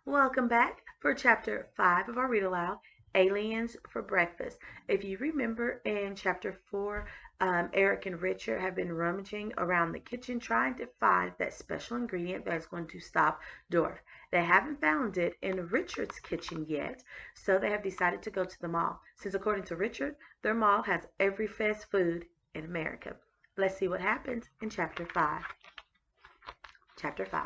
Welcome back for Chapter 5 of our Read Aloud, Aliens for Breakfast. If you remember in Chapter 4, Eric and Richard have been rummaging around the kitchen trying to find that special ingredient that is going to stop Dorf. They haven't found it in Richard's kitchen yet, so they have decided to go to the mall, since according to Richard, their mall has every fast food in America. Let's see what happens in Chapter 5. Chapter 5.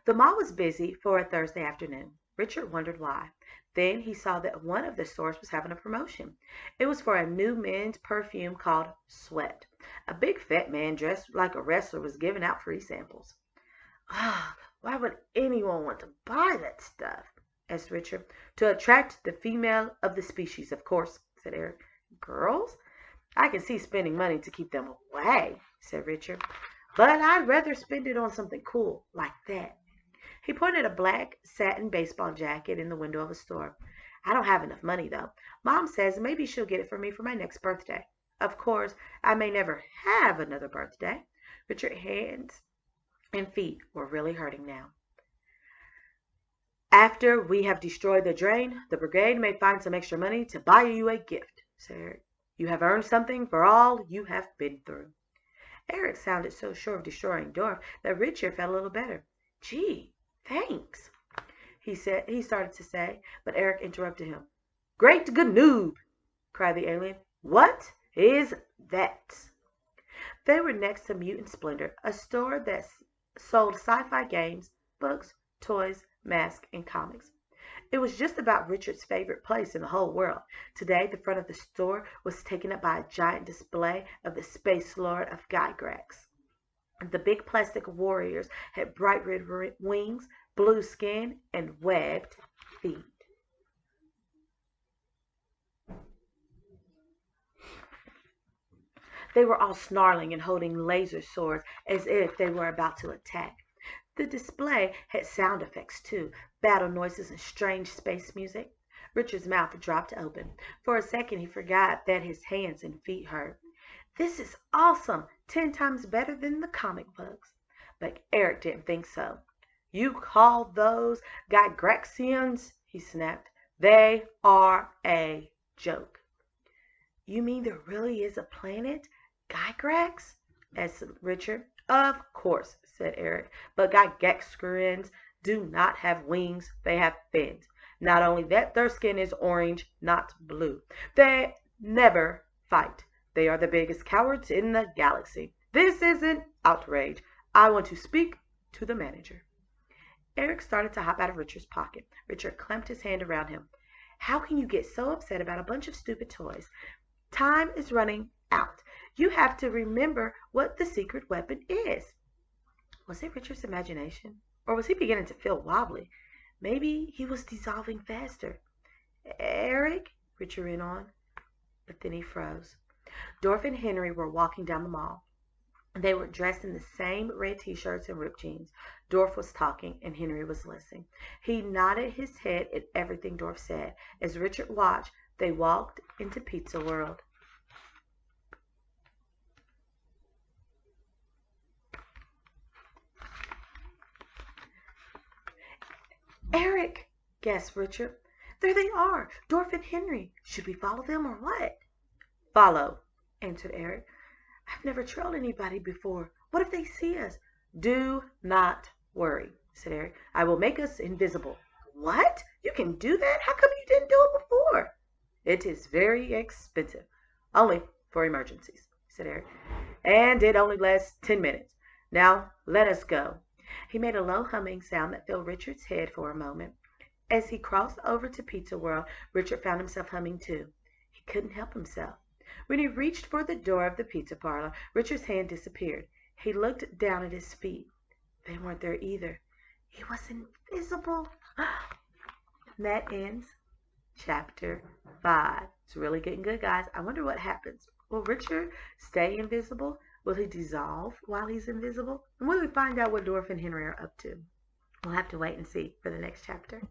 The mall was busy for a Thursday afternoon. Richard wondered why. Then he saw that one of the stores was having a promotion. It was for a new men's perfume called Sweat. A big fat man dressed like a wrestler was giving out free samples. Ah, why would anyone want to buy that stuff? Asked Richard. To attract the female of the species, of course, said Eric. Girls? I can see spending money to keep them away, said Richard. But I'd rather spend it on something cool like that. He pointed a black satin baseball jacket in the window of a store. I don't have enough money, though. Mom says maybe she'll get it for me for my next birthday. Of course, I may never have another birthday. Richard's hands and feet were really hurting now. After we have destroyed the drain, the brigade may find some extra money to buy you a gift, said Eric. You have earned something for all you have been through. Eric sounded so sure of destroying Dorf that Richard felt a little better. Gee, thanks, he started to say, but Eric interrupted him. Great Ganoob, cried the alien. What is that? They were next to Mutant Splendor, a store that sold sci-fi games, books, toys, masks, and comics. It was just about Richard's favorite place in the whole world. Today, the front of the store was taken up by a giant display of the Space Lord of Gygax. The big plastic warriors had bright red wings, blue skin, and webbed feet. They were all snarling and holding laser swords as if they were about to attack. The display had sound effects too, battle noises and strange space music. Richard's mouth dropped open. For a second he forgot that his hands and feet hurt. This is awesome, 10 times better than the comic books. But Eric didn't think so. You call those Gygaxians? He snapped. They are a joke. You mean there really is a planet, Gygax? Asked Richard. Of course, said Eric, but Gygaxians do not have wings, they have fins. Not only that, their skin is orange, not blue. They never fight. They are the biggest cowards in the galaxy. This is an outrage. I want to speak to the manager. Eric started to hop out of Richard's pocket. Richard clamped his hand around him. How can you get so upset about a bunch of stupid toys? Time is running out. You have to remember what the secret weapon is. Was it Richard's imagination? Or was he beginning to feel wobbly? Maybe he was dissolving faster. Eric, Richard went on, but then he froze. Dorf and Henry were walking down the mall. They were dressed in the same red t-shirts and ripped jeans. Dorf was talking and Henry was listening. He nodded his head at everything Dorf said. As Richard watched, they walked into Pizza World. Eric, gasped Richard. There they are, Dorf and Henry. Should we follow them or what? Follow, answered Eric. I've never trailed anybody before. What if they see us? Do not worry, said Eric. I will make us invisible. What? You can do that? How come you didn't do it before? It is very expensive. Only for emergencies, said Eric. And it only lasts 10 minutes. Now, let us go. He made a low humming sound that filled Richard's head for a moment. As he crossed over to Pizza World, Richard found himself humming too. He couldn't help himself. When he reached for the door of the pizza parlor, Richard's hand disappeared. He looked down at his feet. They weren't there either. He was invisible. That ends Chapter 5. It's really getting good, guys. I wonder what happens. Will Richard stay invisible? Will he dissolve while he's invisible? And will we find out what Dorf and Henry are up to? We'll have to wait and see for the next chapter.